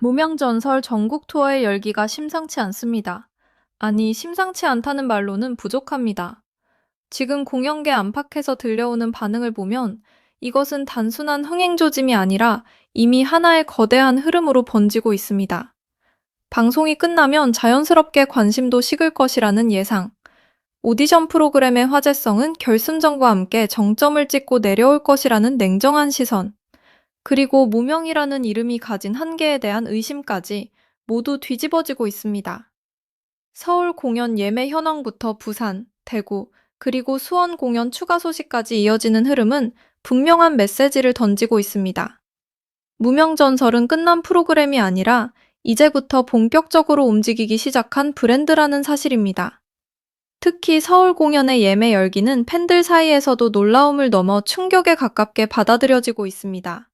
무명전설 전국 투어의 열기가 심상치 않습니다. 아니, 심상치 않다는 말로는 부족합니다. 지금 공연계 안팎에서 들려오는 반응을 보면 이것은 단순한 흥행조짐이 아니라 이미 하나의 거대한 흐름으로 번지고 있습니다. 방송이 끝나면 자연스럽게 관심도 식을 것이라는 예상. 오디션 프로그램의 화제성은 결승전과 함께 정점을 찍고 내려올 것이라는 냉정한 시선. 그리고 무명이라는 이름이 가진 한계에 대한 의심까지 모두 뒤집어지고 있습니다. 서울 공연 예매 현황부터 부산, 대구, 그리고 수원 공연 추가 소식까지 이어지는 흐름은 분명한 메시지를 던지고 있습니다. 무명전설은 끝난 프로그램이 아니라 이제부터 본격적으로 움직이기 시작한 브랜드라는 사실입니다. 특히 서울 공연의 예매 열기는 팬들 사이에서도 놀라움을 넘어 충격에 가깝게 받아들여지고 있습니다.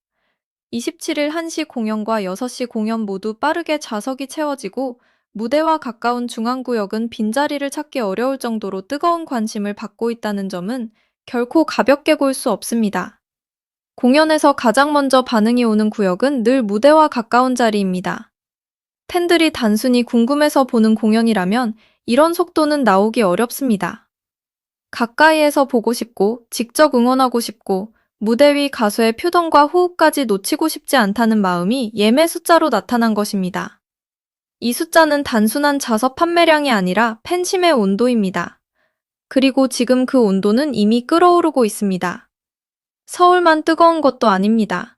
27일 1시 공연과 6시 공연 모두 빠르게 좌석이 채워지고 무대와 가까운 중앙구역은 빈자리를 찾기 어려울 정도로 뜨거운 관심을 받고 있다는 점은 결코 가볍게 볼 수 없습니다. 공연에서 가장 먼저 반응이 오는 구역은 늘 무대와 가까운 자리입니다. 팬들이 단순히 궁금해서 보는 공연이라면 이런 속도는 나오기 어렵습니다. 가까이에서 보고 싶고, 직접 응원하고 싶고, 무대 위 가수의 표정과 호흡까지 놓치고 싶지 않다는 마음이 예매 숫자로 나타난 것입니다. 이 숫자는 단순한 좌석 판매량이 아니라 팬심의 온도입니다. 그리고 지금 그 온도는 이미 끓어오르고 있습니다. 서울만 뜨거운 것도 아닙니다.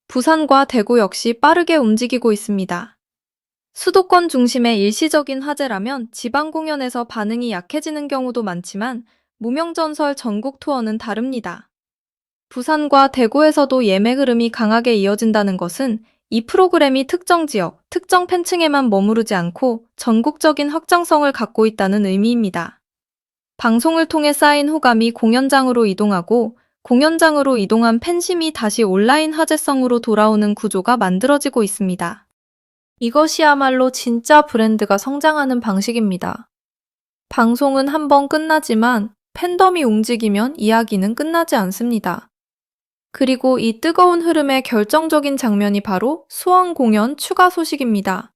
부산과 대구 역시 빠르게 움직이고 있습니다. 수도권 중심의 일시적인 화제라면 지방 공연에서 반응이 약해지는 경우도 많지만 무명전설 전국 투어는 다릅니다. 부산과 대구에서도 예매 흐름이 강하게 이어진다는 것은 이 프로그램이 특정 지역, 특정 팬층에만 머무르지 않고 전국적인 확장성을 갖고 있다는 의미입니다. 방송을 통해 쌓인 호감이 공연장으로 이동하고 공연장으로 이동한 팬심이 다시 온라인 화제성으로 돌아오는 구조가 만들어지고 있습니다. 이것이야말로 진짜 브랜드가 성장하는 방식입니다. 방송은 한번 끝나지만 팬덤이 움직이면 이야기는 끝나지 않습니다. 그리고 이 뜨거운 흐름의 결정적인 장면이 바로 수원 공연 추가 소식입니다.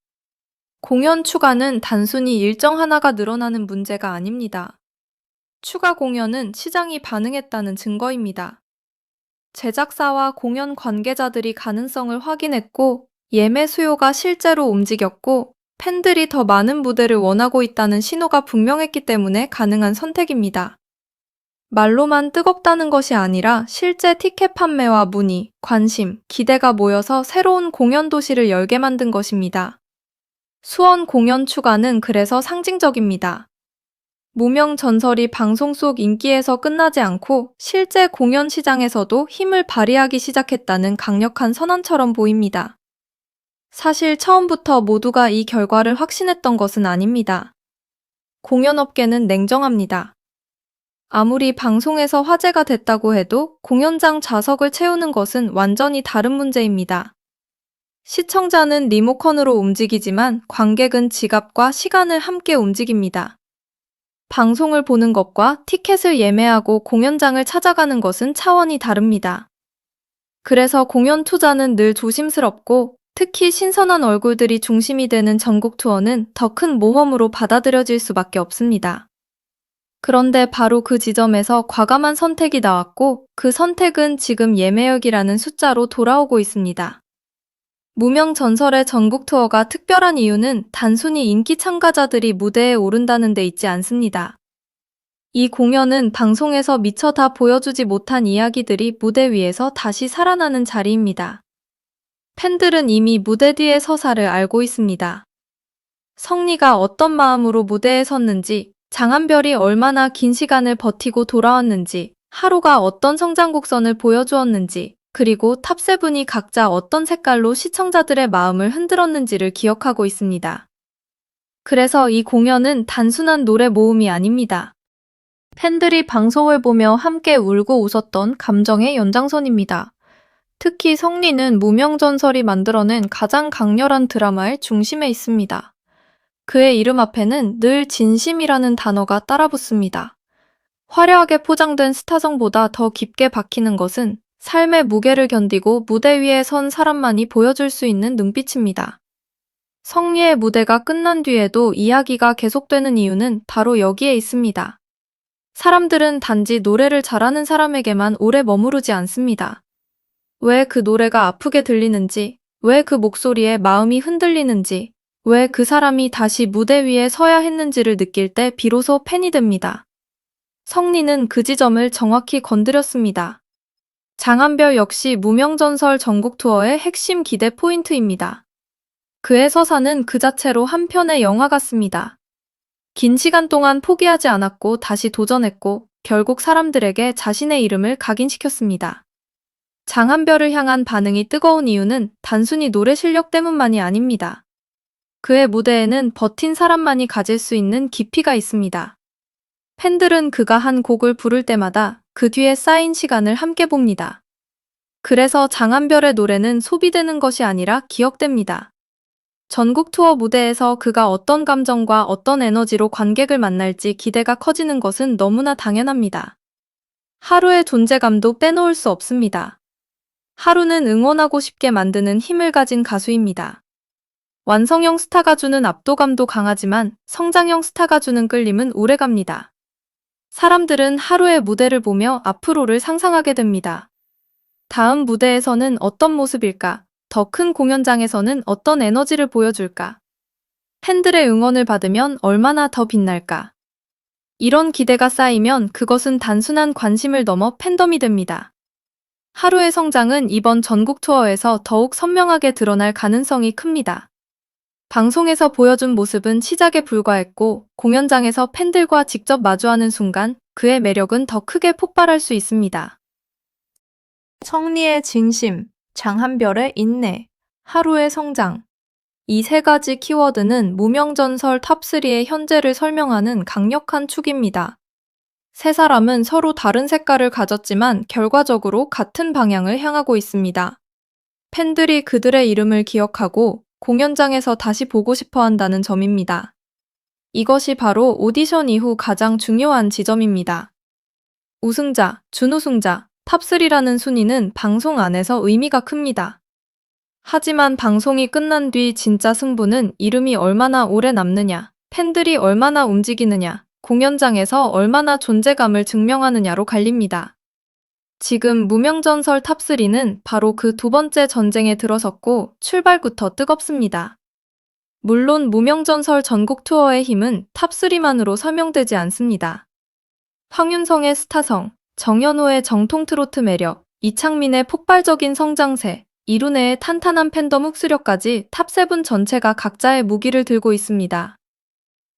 공연 추가는 단순히 일정 하나가 늘어나는 문제가 아닙니다. 추가 공연은 시장이 반응했다는 증거입니다. 제작사와 공연 관계자들이 가능성을 확인했고 예매 수요가 실제로 움직였고 팬들이 더 많은 무대를 원하고 있다는 신호가 분명했기 때문에 가능한 선택입니다. 말로만 뜨겁다는 것이 아니라 실제 티켓 판매와 문의, 관심, 기대가 모여서 새로운 공연 도시를 열게 만든 것입니다. 수원 공연 추가는 그래서 상징적입니다. 무명 전설이 방송 속 인기에서 끝나지 않고 실제 공연 시장에서도 힘을 발휘하기 시작했다는 강력한 선언처럼 보입니다. 사실 처음부터 모두가 이 결과를 확신했던 것은 아닙니다. 공연업계는 냉정합니다. 아무리 방송에서 화제가 됐다고 해도 공연장 좌석을 채우는 것은 완전히 다른 문제입니다. 시청자는 리모컨으로 움직이지만 관객은 지갑과 시간을 함께 움직입니다. 방송을 보는 것과 티켓을 예매하고 공연장을 찾아가는 것은 차원이 다릅니다. 그래서 공연 투자는 늘 조심스럽고 특히 신선한 얼굴들이 중심이 되는 전국 투어는 더 큰 모험으로 받아들여질 수밖에 없습니다. 그런데 바로 그 지점에서 과감한 선택이 나왔고 그 선택은 지금 예매역이라는 숫자로 돌아오고 있습니다. 무명 전설의 전국 투어가 특별한 이유는 단순히 인기 참가자들이 무대에 오른다는 데 있지 않습니다. 이 공연은 방송에서 미처 다 보여주지 못한 이야기들이 무대 위에서 다시 살아나는 자리입니다. 팬들은 이미 무대 뒤의 서사를 알고 있습니다. 성리가 어떤 마음으로 무대에 섰는지, 장한별이 얼마나 긴 시간을 버티고 돌아왔는지, 하루가 어떤 성장곡선을 보여주었는지, 그리고 탑세븐이 각자 어떤 색깔로 시청자들의 마음을 흔들었는지를 기억하고 있습니다. 그래서 이 공연은 단순한 노래 모음이 아닙니다. 팬들이 방송을 보며 함께 울고 웃었던 감정의 연장선입니다. 특히 성리는 무명전설이 만들어낸 가장 강렬한 드라마의 중심에 있습니다. 그의 이름 앞에는 늘 진심이라는 단어가 따라붙습니다. 화려하게 포장된 스타성보다 더 깊게 박히는 것은 삶의 무게를 견디고 무대 위에 선 사람만이 보여줄 수 있는 눈빛입니다. 성리의 무대가 끝난 뒤에도 이야기가 계속되는 이유는 바로 여기에 있습니다. 사람들은 단지 노래를 잘하는 사람에게만 오래 머무르지 않습니다. 왜 그 노래가 아프게 들리는지, 왜 그 목소리에 마음이 흔들리는지, 왜 그 사람이 다시 무대 위에 서야 했는지를 느낄 때 비로소 팬이 됩니다. 성리는 그 지점을 정확히 건드렸습니다. 장한별 역시 무명전설 전국 투어의 핵심 기대 포인트입니다. 그의 서사는 그 자체로 한 편의 영화 같습니다. 긴 시간 동안 포기하지 않았고 다시 도전했고 결국 사람들에게 자신의 이름을 각인시켰습니다. 장한별을 향한 반응이 뜨거운 이유는 단순히 노래 실력 때문만이 아닙니다. 그의 무대에는 버틴 사람만이 가질 수 있는 깊이가 있습니다. 팬들은 그가 한 곡을 부를 때마다 그 뒤에 쌓인 시간을 함께 봅니다. 그래서 장한별의 노래는 소비되는 것이 아니라 기억됩니다. 전국 투어 무대에서 그가 어떤 감정과 어떤 에너지로 관객을 만날지 기대가 커지는 것은 너무나 당연합니다. 하루의 존재감도 빼놓을 수 없습니다. 하루는 응원하고 싶게 만드는 힘을 가진 가수입니다. 완성형 스타가 주는 압도감도 강하지만 성장형 스타가 주는 끌림은 오래갑니다. 사람들은 하루의 무대를 보며 앞으로를 상상하게 됩니다. 다음 무대에서는 어떤 모습일까? 더 큰 공연장에서는 어떤 에너지를 보여줄까? 팬들의 응원을 받으면 얼마나 더 빛날까? 이런 기대가 쌓이면 그것은 단순한 관심을 넘어 팬덤이 됩니다. 하루의 성장은 이번 전국 투어에서 더욱 선명하게 드러날 가능성이 큽니다. 방송에서 보여준 모습은 시작에 불과했고 공연장에서 팬들과 직접 마주하는 순간 그의 매력은 더 크게 폭발할 수 있습니다. 성리의 진심, 장한별의 인내, 하루의 성장. 이 세 가지 키워드는 무명전설 탑3의 현재를 설명하는 강력한 축입니다. 세 사람은 서로 다른 색깔을 가졌지만 결과적으로 같은 방향을 향하고 있습니다. 팬들이 그들의 이름을 기억하고 공연장에서 다시 보고 싶어 한다는 점입니다. 이것이 바로 오디션 이후 가장 중요한 지점입니다. 우승자, 준우승자, 탑3라는 순위는 방송 안에서 의미가 큽니다. 하지만 방송이 끝난 뒤 진짜 승부는 이름이 얼마나 오래 남느냐, 팬들이 얼마나 움직이느냐, 공연장에서 얼마나 존재감을 증명하느냐로 갈립니다. 지금 무명전설 탑3는 바로 그 두 번째 전쟁에 들어섰고 출발부터 뜨겁습니다. 물론 무명전설 전국 투어의 힘은 탑3만으로 설명되지 않습니다. 황윤성의 스타성, 정현호의 정통 트로트 매력, 이창민의 폭발적인 성장세, 이룬혜의 탄탄한 팬덤 흡수력까지 탑7 전체가 각자의 무기를 들고 있습니다.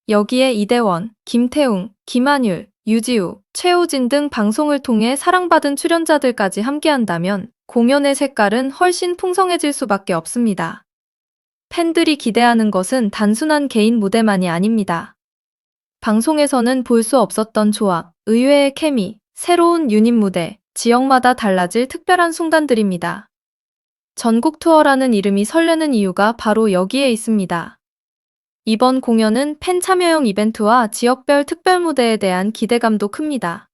여기에 이대원, 김태웅, 김한율, 유지우, 최우진 등 방송을 통해 사랑받은 출연자들까지 함께한다면 공연의 색깔은 훨씬 풍성해질 수밖에 없습니다. 팬들이 기대하는 것은 단순한 개인 무대만이 아닙니다. 방송에서는 볼 수 없었던 조합, 의외의 케미, 새로운 유닛 무대, 지역마다 달라질 특별한 순간들입니다. 전국 투어라는 이름이 설레는 이유가 바로 여기에 있습니다. 이번 공연은 팬 참여형 이벤트와 지역별 특별 무대에 대한 기대감도 큽니다.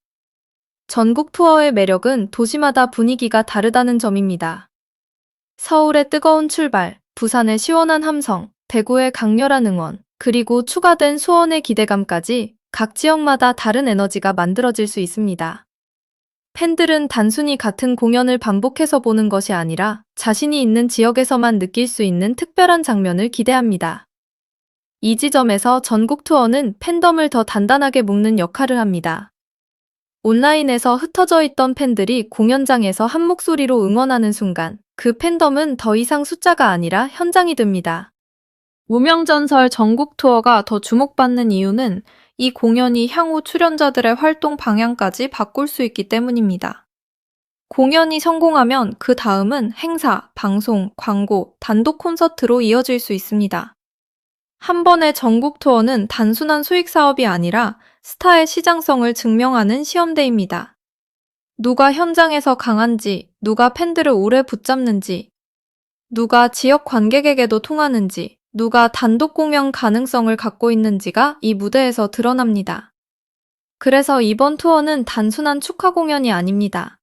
전국 투어의 매력은 도시마다 분위기가 다르다는 점입니다. 서울의 뜨거운 출발, 부산의 시원한 함성, 대구의 강렬한 응원, 그리고 추가된 수원의 기대감까지 각 지역마다 다른 에너지가 만들어질 수 있습니다. 팬들은 단순히 같은 공연을 반복해서 보는 것이 아니라 자신이 있는 지역에서만 느낄 수 있는 특별한 장면을 기대합니다. 이 지점에서 전국 투어는 팬덤을 더 단단하게 묶는 역할을 합니다. 온라인에서 흩어져 있던 팬들이 공연장에서 한 목소리로 응원하는 순간 그 팬덤은 더 이상 숫자가 아니라 현장이 됩니다. 무명전설 전국 투어가 더 주목받는 이유는 이 공연이 향후 출연자들의 활동 방향까지 바꿀 수 있기 때문입니다. 공연이 성공하면 그 다음은 행사, 방송, 광고, 단독 콘서트로 이어질 수 있습니다. 한 번의 전국 투어는 단순한 수익 사업이 아니라 스타의 시장성을 증명하는 시험대입니다. 누가 현장에서 강한지, 누가 팬들을 오래 붙잡는지, 누가 지역 관객에게도 통하는지, 누가 단독 공연 가능성을 갖고 있는지가 이 무대에서 드러납니다. 그래서 이번 투어는 단순한 축하 공연이 아닙니다.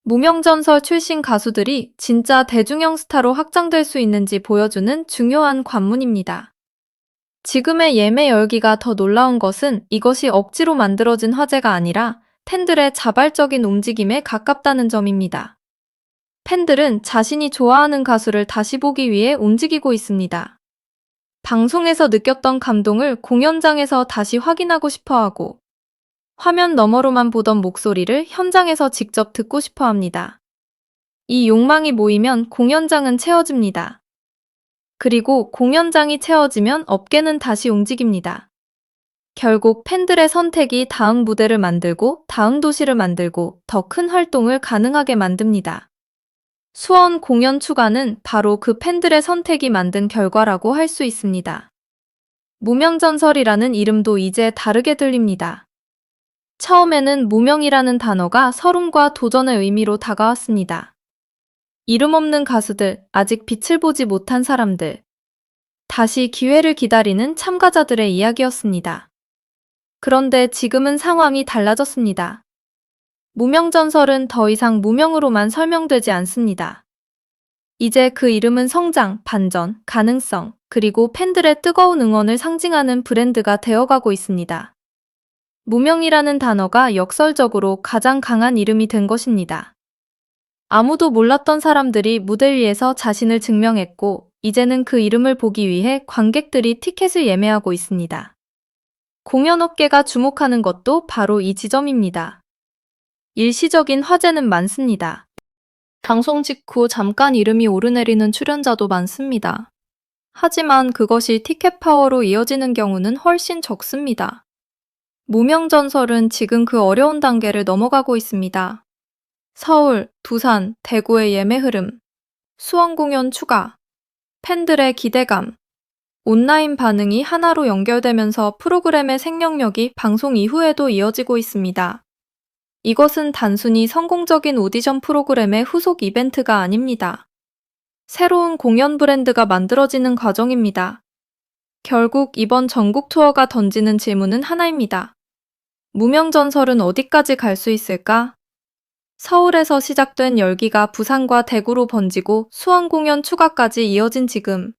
무명전설 출신 가수들이 진짜 대중형 스타로 확장될 수 있는지 보여주는 중요한 관문입니다. 지금의 예매 열기가 더 놀라운 것은 이것이 억지로 만들어진 화제가 아니라 팬들의 자발적인 움직임에 가깝다는 점입니다. 팬들은 자신이 좋아하는 가수를 다시 보기 위해 움직이고 있습니다. 방송에서 느꼈던 감동을 공연장에서 다시 확인하고 싶어 하고, 화면 너머로만 보던 목소리를 현장에서 직접 듣고 싶어 합니다. 이 욕망이 모이면 공연장은 채워집니다. 그리고 공연장이 채워지면 업계는 다시 움직입니다. 결국 팬들의 선택이 다음 무대를 만들고 다음 도시를 만들고 더 큰 활동을 가능하게 만듭니다. 수원 공연 추가는 바로 그 팬들의 선택이 만든 결과라고 할 수 있습니다. 무명전설이라는 이름도 이제 다르게 들립니다. 처음에는 무명이라는 단어가 서름과 도전의 의미로 다가왔습니다. 이름 없는 가수들, 아직 빛을 보지 못한 사람들, 다시 기회를 기다리는 참가자들의 이야기였습니다. 그런데 지금은 상황이 달라졌습니다. 무명전설은 더 이상 무명으로만 설명되지 않습니다. 이제 그 이름은 성장, 반전, 가능성, 그리고 팬들의 뜨거운 응원을 상징하는 브랜드가 되어가고 있습니다. 무명이라는 단어가 역설적으로 가장 강한 이름이 된 것입니다. 아무도 몰랐던 사람들이 무대 위에서 자신을 증명했고, 이제는 그 이름을 보기 위해 관객들이 티켓을 예매하고 있습니다. 공연업계가 주목하는 것도 바로 이 지점입니다. 일시적인 화제는 많습니다. 방송 직후 잠깐 이름이 오르내리는 출연자도 많습니다. 하지만 그것이 티켓 파워로 이어지는 경우는 훨씬 적습니다. 무명전설은 지금 그 어려운 단계를 넘어가고 있습니다. 서울, 부산, 대구의 예매 흐름, 수원 공연 추가, 팬들의 기대감, 온라인 반응이 하나로 연결되면서 프로그램의 생명력이 방송 이후에도 이어지고 있습니다. 이것은 단순히 성공적인 오디션 프로그램의 후속 이벤트가 아닙니다. 새로운 공연 브랜드가 만들어지는 과정입니다. 결국 이번 전국 투어가 던지는 질문은 하나입니다. 무명전설은 어디까지 갈 수 있을까? 서울에서 시작된 열기가 부산과 대구로 번지고 수원 공연 추가까지 이어진 지금,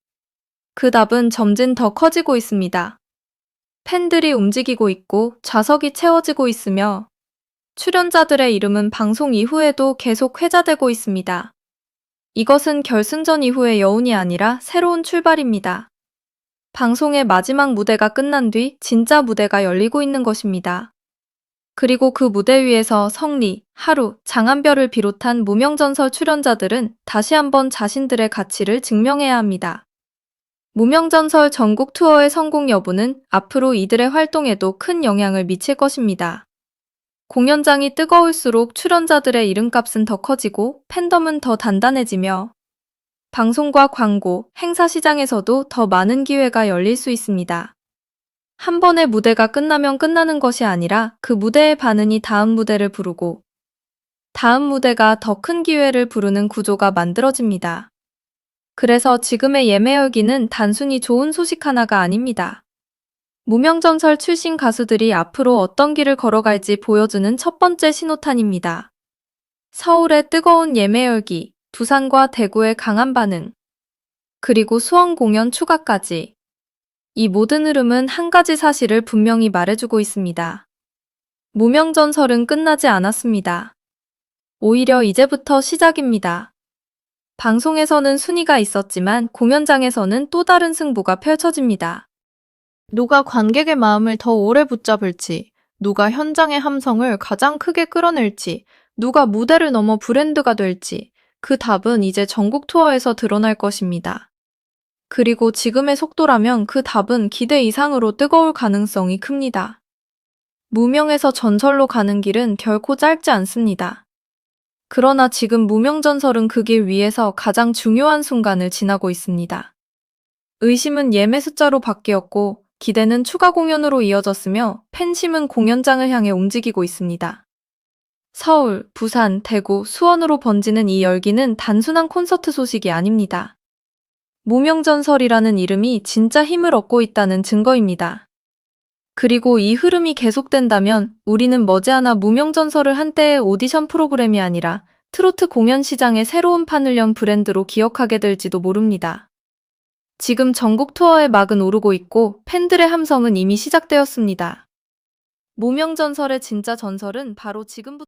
그 답은 점점 더 커지고 있습니다. 팬들이 움직이고 있고 좌석이 채워지고 있으며 출연자들의 이름은 방송 이후에도 계속 회자되고 있습니다. 이것은 결승전 이후의 여운이 아니라 새로운 출발입니다. 방송의 마지막 무대가 끝난 뒤 진짜 무대가 열리고 있는 것입니다. 그리고 그 무대 위에서 성리, 하루, 장한별을 비롯한 무명전설 출연자들은 다시 한번 자신들의 가치를 증명해야 합니다. 무명전설 전국 투어의 성공 여부는 앞으로 이들의 활동에도 큰 영향을 미칠 것입니다. 공연장이 뜨거울수록 출연자들의 이름값은 더 커지고 팬덤은 더 단단해지며 방송과 광고, 행사 시장에서도 더 많은 기회가 열릴 수 있습니다. 한 번의 무대가 끝나면 끝나는 것이 아니라 그 무대의 반응이 다음 무대를 부르고 다음 무대가 더 큰 기회를 부르는 구조가 만들어집니다. 그래서 지금의 예매 열기는 단순히 좋은 소식 하나가 아닙니다. 무명전설 출신 가수들이 앞으로 어떤 길을 걸어갈지 보여주는 첫 번째 신호탄입니다. 서울의 뜨거운 예매 열기, 부산과 대구의 강한 반응, 그리고 수원 공연 추가까지. 이 모든 흐름은 한 가지 사실을 분명히 말해주고 있습니다. 무명전설은 끝나지 않았습니다. 오히려 이제부터 시작입니다. 방송에서는 순위가 있었지만 공연장에서는 또 다른 승부가 펼쳐집니다. 누가 관객의 마음을 더 오래 붙잡을지, 누가 현장의 함성을 가장 크게 끌어낼지, 누가 무대를 넘어 브랜드가 될지, 그 답은 이제 전국 투어에서 드러날 것입니다. 그리고 지금의 속도라면 그 답은 기대 이상으로 뜨거울 가능성이 큽니다. 무명에서 전설로 가는 길은 결코 짧지 않습니다. 그러나 지금 무명전설은 그 길 위에서 가장 중요한 순간을 지나고 있습니다. 의심은 예매 숫자로 바뀌었고 기대는 추가 공연으로 이어졌으며 팬심은 공연장을 향해 움직이고 있습니다. 서울, 부산, 대구, 수원으로 번지는 이 열기는 단순한 콘서트 소식이 아닙니다. 무명전설이라는 이름이 진짜 힘을 얻고 있다는 증거입니다. 그리고 이 흐름이 계속된다면 우리는 머지않아 무명전설을 한때의 오디션 프로그램이 아니라 트로트 공연 시장의 새로운 판을 연 브랜드로 기억하게 될지도 모릅니다. 지금 전국 투어의 막은 오르고 있고 팬들의 함성은 이미 시작되었습니다. 무명전설의 진짜 전설은 바로 지금부터